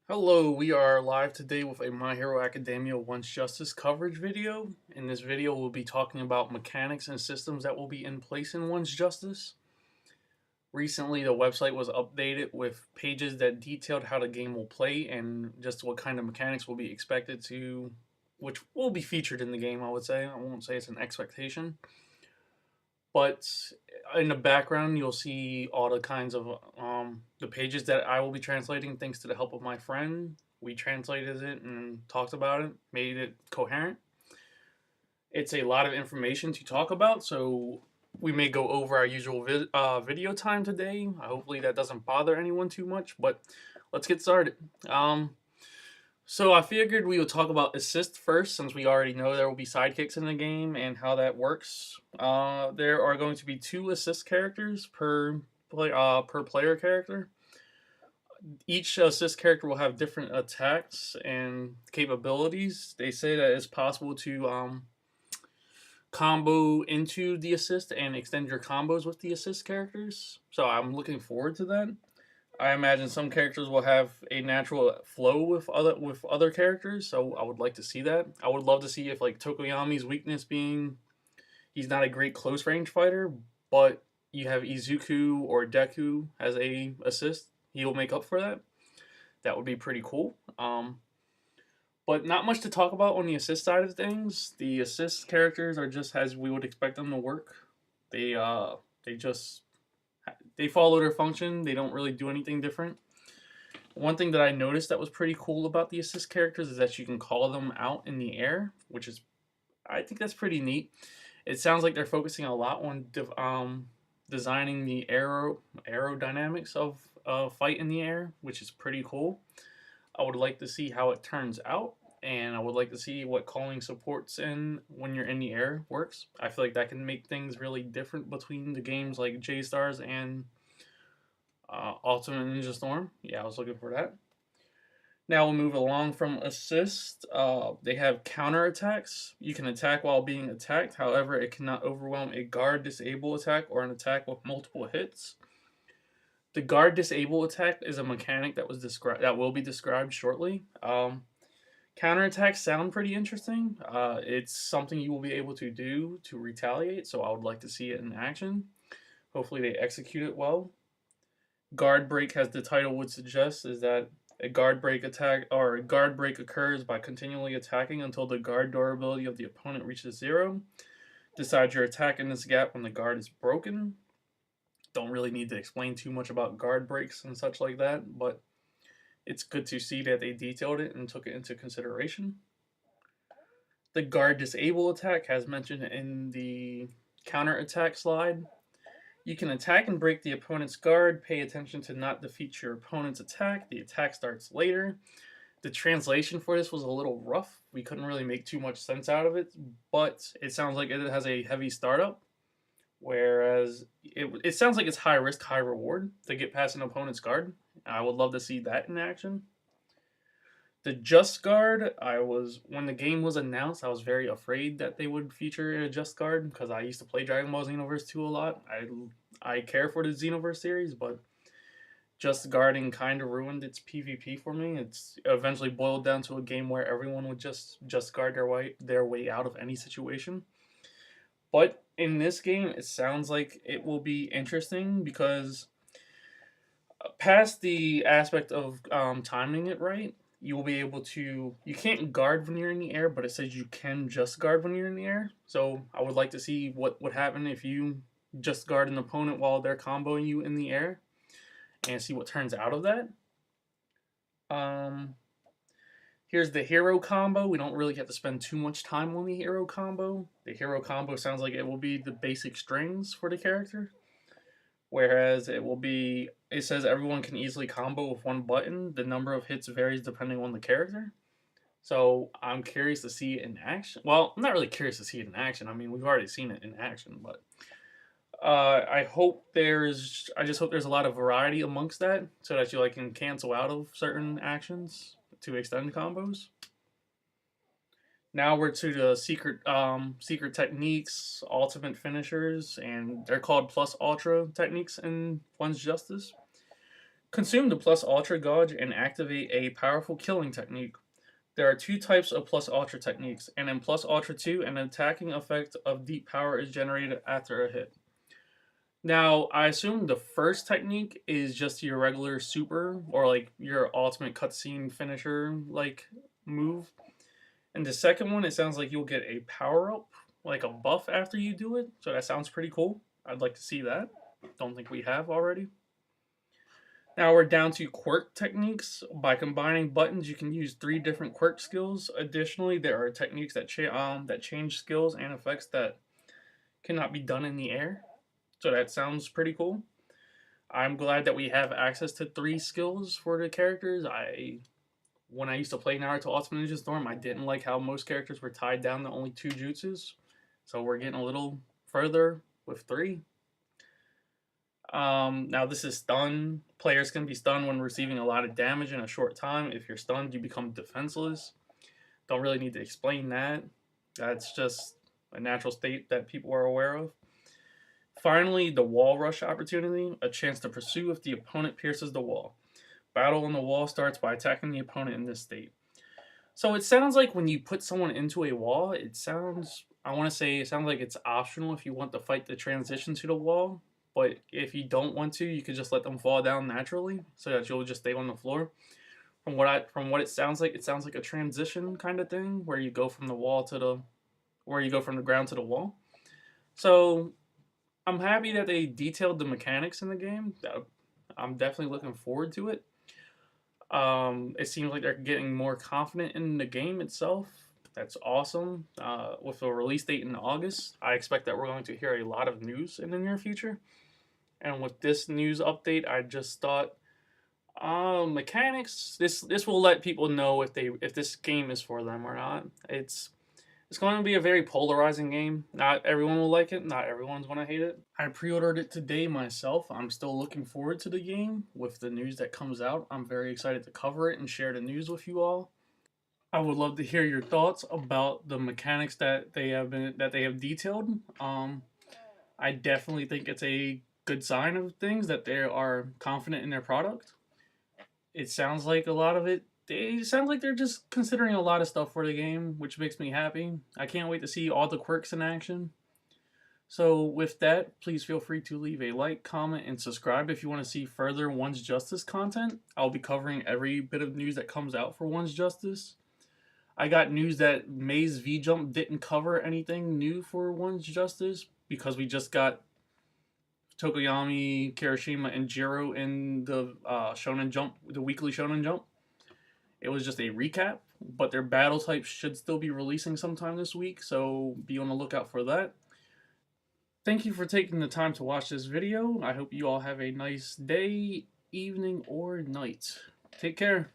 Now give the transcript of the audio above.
Hello, we are live today with a My Hero Academia Once Justice coverage video. In this video, we'll be talking about mechanics and systems that will be in place in Once Justice. Recently, the website was updated with pages that detailed how the game will play and just what kind of mechanics will be expected to, which will be featured in the game, I would say. I won't say it's an expectation. But in the background, you'll see all the kinds of the pages that I will be translating thanks to the help of my friend. We translated it and talked about it, made it coherent. It's a lot of information to talk about, so we may go over our usual video time today. Hopefully, that doesn't bother anyone too much, but let's get started. So I figured we would talk about assist first, since we already know there will be sidekicks in the game and how that works. There are going to be 2 assist characters per player character. Each assist character will have different attacks and capabilities. They say that it's possible to combo into the assist and extend your combos with the assist characters. So I'm looking forward to that. I imagine some characters will have a natural flow with other characters, so I would like to see that. I would love to see if like Tokoyami's weakness being he's not a great close range fighter, but you have Izuku or Deku as a assist, he'll make up for that. That would be pretty cool. But not much to talk about on the assist side of things. The assist characters are just as we would expect them to work. They just they follow their function. They don't really do anything different. One thing that I noticed that was pretty cool about the assist characters is that you can call them out in the air, which is I think that's pretty neat. It sounds like they're focusing a lot on designing the aerodynamics of a fight in the air, which is pretty cool. I would like to see how it turns out, and I would like to see what calling supports in when you're in the air works. I feel like that can make things really different between the games like J Stars and Ultimate Ninja Storm. Yeah, I was looking for that. Now we'll move along from assist. They have counter attacks. You can attack while being attacked. However, it cannot overwhelm a guard disable attack or an attack with multiple hits. The guard disable attack is a mechanic that will be described shortly. Counter attacks sound pretty interesting. It's something you will be able to do to retaliate. So I would like to see it in action. Hopefully they execute it well. Guard break, as the title would suggest, is that a guard break attack or a guard break occurs by continually attacking until the guard durability of the opponent reaches 0. Decide your attack in this gap when the guard is broken. Don't really need to explain too much about guard breaks and such like that, but it's good to see that they detailed it and took it into consideration. The guard disable attack, as mentioned in the counter attack slide. You can attack and break the opponent's guard. Pay attention to not defeat your opponent's attack. The attack starts later. The translation for this was a little rough. We couldn't really make too much sense out of it, but it sounds like it has a heavy startup. Whereas it sounds like it's high risk, high reward to get past an opponent's guard. I would love to see that in action. The Just Guard, when the game was announced, I was very afraid that they would feature a Just Guard because I used to play Dragon Ball Xenoverse 2 a lot. I care for the Xenoverse series, but Just Guarding kind of ruined its PvP for me. It's eventually boiled down to a game where everyone would just guard their way out of any situation. But in this game, it sounds like it will be interesting because past the aspect of timing it right, you will be able to. You can't guard when you're in the air, but it says you can just guard when you're in the air. So I would like to see what would happen if you just guard an opponent while they're comboing you in the air, and see what turns out of that. Um, Here's the hero combo. We don't really have to spend too much time on the hero combo. The hero combo sounds like it will be the basic strings for the character. Whereas it says everyone can easily combo with one button. The number of hits varies depending on the character. So I'm curious to see it in action. Well, I'm not really curious to see it in action. I mean, we've already seen it in action, but I just hope there's a lot of variety amongst that, so that you can cancel out of certain actions to extend combos. Now we're to the secret techniques, ultimate finishers, and they're called plus ultra techniques in One's Justice. Consume the Plus Ultra Gauge and activate a powerful killing technique. There are two types of Plus Ultra techniques, and in Plus Ultra 2, an attacking effect of deep power is generated after a hit. Now, I assume the first technique is just your regular super, or like your ultimate cutscene finisher like move. And the second one, it sounds like you'll get a power up, like a buff after you do it. So that sounds pretty cool. I'd like to see that. Don't think we have already. Now we're down to quirk techniques. By combining buttons, you can use 3 different quirk skills. Additionally, there are techniques that change skills and effects that cannot be done in the air. So that sounds pretty cool. I'm glad that we have access to 3 skills for the characters. When I used to play Naruto Ultimate Ninja Storm, I didn't like how most characters were tied down to only 2 jutsus. So we're getting a little further with 3. Now this is stun. Players can be stunned when receiving a lot of damage in a short time. If you're stunned, you become defenseless. Don't really need to explain that. That's just a natural state that people are aware of. Finally, the wall rush opportunity, a chance to pursue if the opponent pierces the wall. Battle on the wall starts by attacking the opponent in this state. So it sounds like when you put someone into a wall, it sounds like it's optional if you want to fight the transition to the wall. But if you don't want to, you can just let them fall down naturally, so that you'll just stay on the floor. From what it sounds like a transition kind of thing where you go from the ground to the wall. So I'm happy that they detailed the mechanics in the game. I'm definitely looking forward to it. It seems like they're getting more confident in the game itself. That's awesome. With a release date in August, I expect that we're going to hear a lot of news in the near future. And with this news update, I just thought, mechanics. This will let people know if this game is for them or not. It's going to be a very polarizing game. Not everyone will like it. Not everyone's going to hate it. I pre-ordered it today myself. I'm still looking forward to the game with the news that comes out. I'm very excited to cover it and share the news with you all. I would love to hear your thoughts about the mechanics that they have detailed. I definitely think it's a good sign of things that they are confident in their product. It sounds like a lot of it. It sounds like they're just considering a lot of stuff for the game, which makes me happy. I can't wait to see all the quirks in action. So with that, please feel free to leave a like, comment, and subscribe if you want to see further One's Justice content. I'll be covering every bit of news that comes out for One's Justice. I got news that Maze V-Jump didn't cover anything new for One's Justice because we just got Tokoyami, Kirishima, and Jiro in the Shonen Jump, the weekly Shonen Jump. It was just a recap, but their battle types should still be releasing sometime this week, so be on the lookout for that. Thank you for taking the time to watch this video. I hope you all have a nice day, evening, or night. Take care.